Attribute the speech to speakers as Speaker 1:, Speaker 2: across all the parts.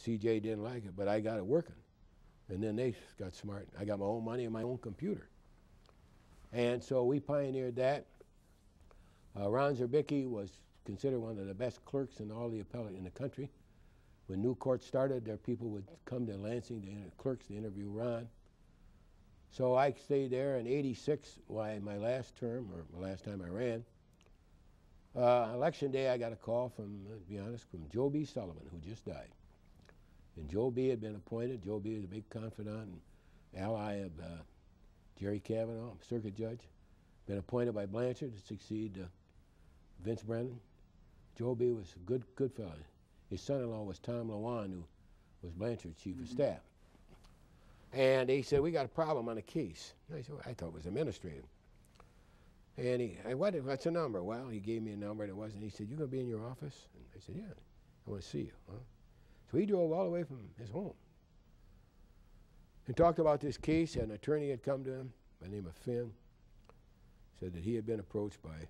Speaker 1: CJ didn't like it, but I got it working. And then they got smart. I got my own money and my own computer. And so we pioneered that. Ron Zerbicki was considered one of the best clerks in all the appellate in the country. When new courts started, their people would come to Lansing, clerks, to interview Ron. So I stayed there in '86, my last term, or the last time I ran. Election day, I got a call from, to be honest, from Joe B. Sullivan, who just died. And Joe B. had been appointed. Joe B. is a big confidant and ally of Jerry Kavanaugh, circuit judge. Been appointed by Blanchard to succeed Vince Brennan. Joe B. was a good fellow. His son-in-law was Tom Lewan, who was Blanchard's chief of staff. And he said, we got a problem on a case. And I said, well, I thought it was administrative. And what's the number? Well, he gave me a number and it wasn't. He said, you gonna be in your office? And I said, yeah, I want to see you. Huh? So he drove all the way from his home and talked about this case. An attorney had come to him by the name of Finn, said that he had been approached by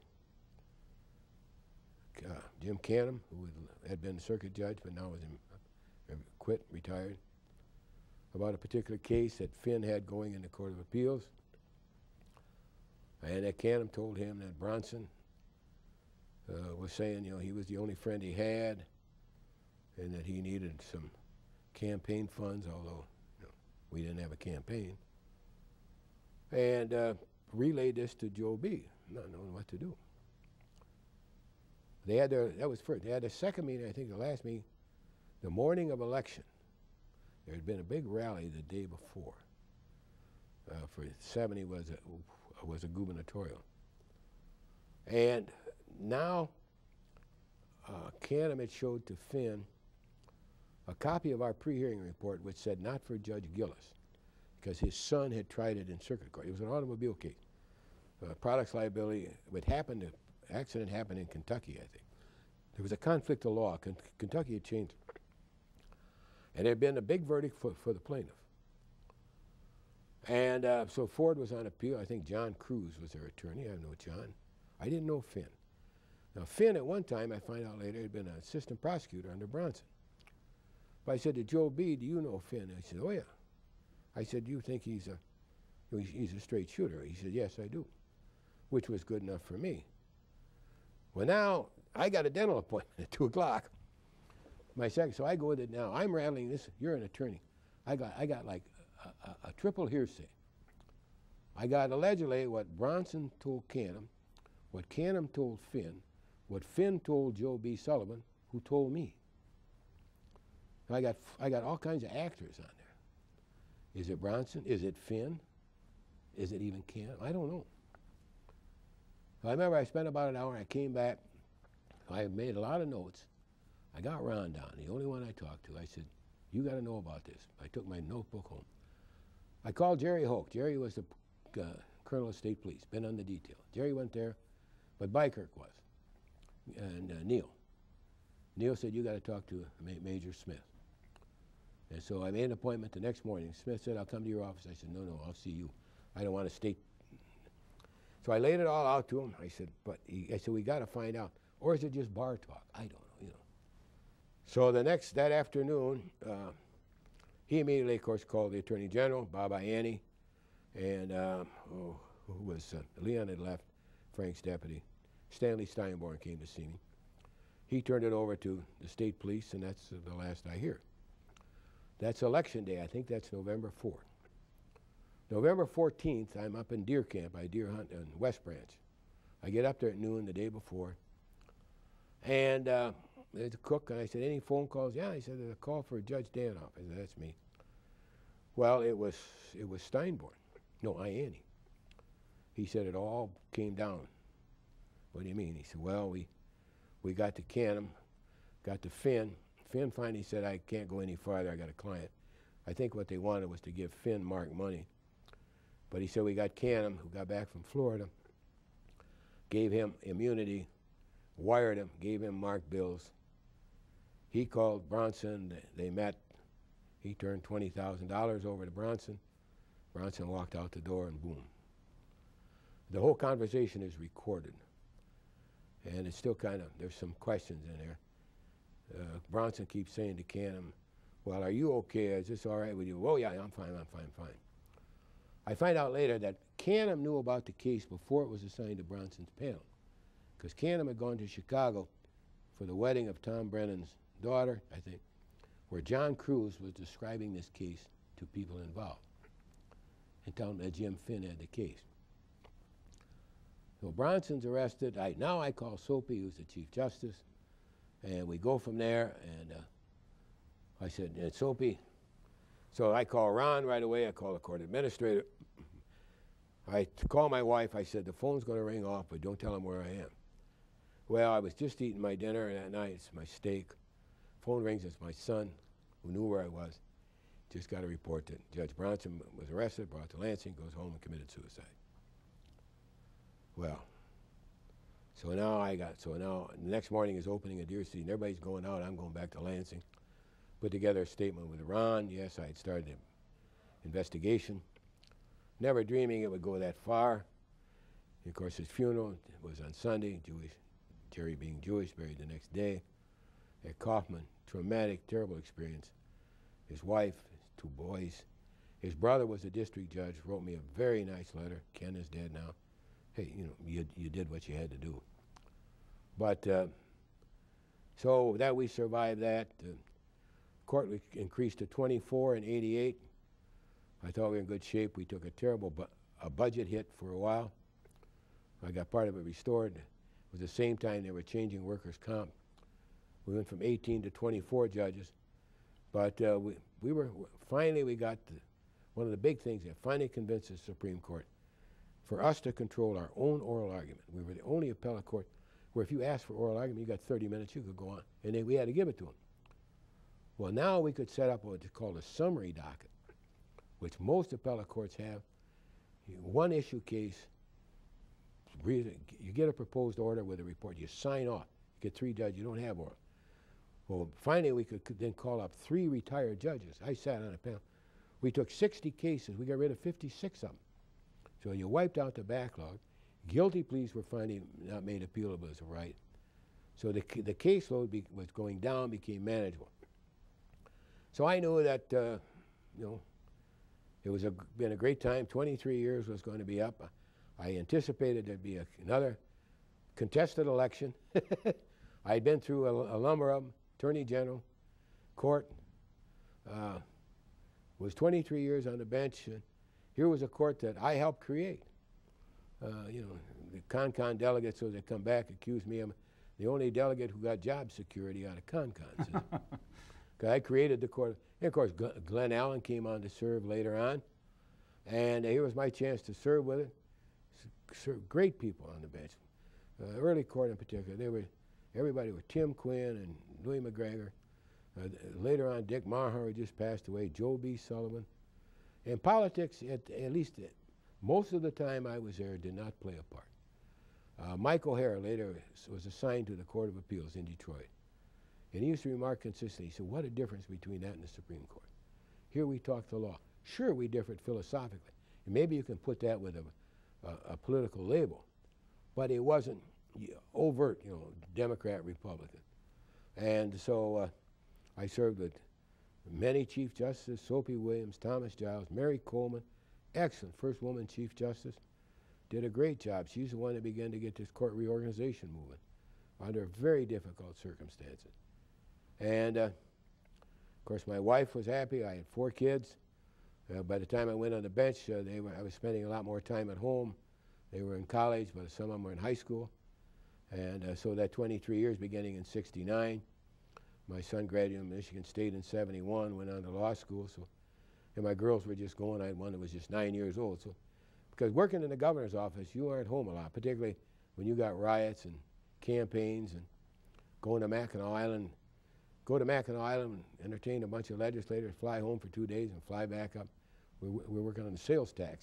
Speaker 1: Jim Canham, who had been a circuit judge, but now was retired, about a particular case that Finn had going in the Court of Appeals. And that Canham told him that Bronson was saying, you know, he was the only friend he had, and that he needed some campaign funds, although you know, we didn't have a campaign. And relayed this to Joe B., not knowing what to do. They had that was first. They had their second meeting, I think the last meeting, the morning of election. There had been a big rally the day before. For 70 was a gubernatorial. And now Canham had showed to Finn a copy of our pre-hearing report which said not for Judge Gillis, because his son had tried it in circuit court. It was an automobile case. Products liability, accident happened in Kentucky, I think. There was a conflict of law. Kentucky had changed. And there had been a big verdict for the plaintiff. And so Ford was on appeal. I think John Cruz was their attorney. I know John. I didn't know Finn. Now, Finn, at one time, I find out later, had been an assistant prosecutor under Bronson. But I said to Joe B., do you know Finn? I said, oh, yeah. I said, do you think he's a straight shooter? He said, yes, I do, which was good enough for me. Well, now, I got a dental appointment at 2 o'clock. My second, so I go with it now. I'm rattling this. You're an attorney. I got like a triple hearsay. I got allegedly what Bronson told Canham, what Canham told Finn, what Finn told Joe B. Sullivan, who told me. I got all kinds of actors on there. Is it Bronson? Is it Finn? Is it even Canham? I don't know. I remember I spent about an hour. I came back. I made a lot of notes. I got Ron down, the only one I talked to. I said, you got to know about this. I took my notebook home. I called Jerry Hoke. Jerry was the colonel of state police, been on the detail. Jerry went there, but Bykirk was, and Neil. Neil said, you got to talk to Major Smith. And so I made an appointment the next morning. Smith said, I'll come to your office. I said, no, I'll see you. I don't want to state. So I laid it all out to him. I said, I said, we got to find out. Or is it just bar talk? I don't know, you know. So that afternoon, he immediately, of course, called the Attorney General, Bob Ianni, and who was, Leon had left, Frank's deputy. Stanley Steinborn came to see me. He turned it over to the state police, and that's the last I hear. That's election day. I think that's November 4th. November 14th, I'm up in deer camp. I deer hunt in West Branch. I get up there at noon the day before, and there's a cook, and I said, any phone calls? Yeah, he said, there's a call for Judge Danhof. I said, that's me. Well, it was Steinborn. No, Ianni. He said it all came down. What do you mean? He said, well, we got to Canham, got to Finn. Finn finally said, I can't go any farther, I got a client. I think what they wanted was to give Finn Mark money. But he said, we got Canham, who got back from Florida, gave him immunity, wired him, gave him Mark bills. He called Bronson, they met. He turned $20,000 over to Bronson. Bronson walked out the door and boom. The whole conversation is recorded. And it's still kind of, there's some questions in there. Bronson keeps saying to Canham, Well, are you okay? Is this all right with you? Oh, yeah, I'm fine, I'm fine, fine. I find out later that Canham knew about the case before it was assigned to Bronson's panel, because Canham had gone to Chicago for the wedding of Tom Brennan's daughter, I think, where John Cruz was describing this case to people involved and telling them that Jim Finn had the case. So Bronson's arrested. Now I call Soapy, who's the Chief Justice, and we go from there, and I said, Soapy, so I call Ron right away. I call the court administrator. I call my wife. I said, the phone's going to ring off, but don't tell him where I am. Well, I was just eating my dinner that night. It's my steak. Phone rings. It's my son, who knew where I was. Just got a report that Judge Bronson was arrested, brought to Lansing, goes home and committed suicide. Well, so now the next morning is opening at Deer City, and everybody's going out. I'm going back to Lansing. Put together a statement with Ron. Yes, I had started an investigation, never dreaming it would go that far. And of course, his funeral was on Sunday, Jerry being Jewish, buried the next day. At Kaufman, traumatic, terrible experience. His wife, his 2 boys. His brother was a district judge, wrote me a very nice letter. Ken is dead now. Hey, you did what you had to do. But, so that we survived that. Court increased to 24 in '88. I thought we were in good shape. We took a terrible budget hit for a while. I got part of it restored. It was the same time they were changing workers' comp. We went from 18 to 24 judges. But finally we got one of the big things that finally convinced the Supreme Court for us to control our own oral argument. We were the only appellate court where if you asked for oral argument, you got 30 minutes, you could go on. And then we had to give it to them. Well, now we could set up what's called a summary docket, which most appellate courts have. One issue case, you get a proposed order with a report, you sign off. You get 3 judges, you don't have oral. Well, finally we could then call up 3 retired judges. I sat on a panel. We took 60 cases, we got rid of 56 of them. So you wiped out the backlog. Guilty pleas were finally not made appealable as a right. So the caseload was going down, became manageable. So I knew that, it was been a great time. 23 years was going to be up. I anticipated there'd be another contested election. I'd been through a number of them, Attorney General, court. Was 23 years on the bench. Here was a court that I helped create. The Con delegates, so they come back, accuse me I'm the only delegate who got job security out of Con. I created the court. And of course, Glenn Allen came on to serve later on. And here was my chance to serve with it. Great people on the bench. Early court in particular, everybody was Tim Quinn and Louis McGregor. Later on, Dick Maher, who just passed away, Joe B. Sullivan. And politics, at least most of the time I was there, did not play a part. Mike O'Hara later was assigned to the Court of Appeals in Detroit. And he used to remark consistently, he said, what a difference between that and the Supreme Court. Here we talk the law. Sure, we differed philosophically. And maybe you can put that with a political label. But it wasn't overt, Democrat, Republican. And so I served with many Chief Justices, Soapy Williams, Thomas Giles, Mary Coleman, excellent first woman Chief Justice, did a great job. She's the one that began to get this court reorganization movement under very difficult circumstances. And of course my wife was happy. I had 4 kids. By the time I went on the bench, I was spending a lot more time at home. They were in college, but some of them were in high school. And so that 23 years beginning in '69, my son graduated from Michigan State in '71, went on to law school. So, and my girls were just going. I had one that was just 9 years old. So, because working in the governor's office, you aren't home a lot, particularly when you got riots and campaigns and going to Mackinac Island. Go to Mackinac Island, entertain a bunch of legislators, fly home for 2 days and fly back up. We're working on the sales tax.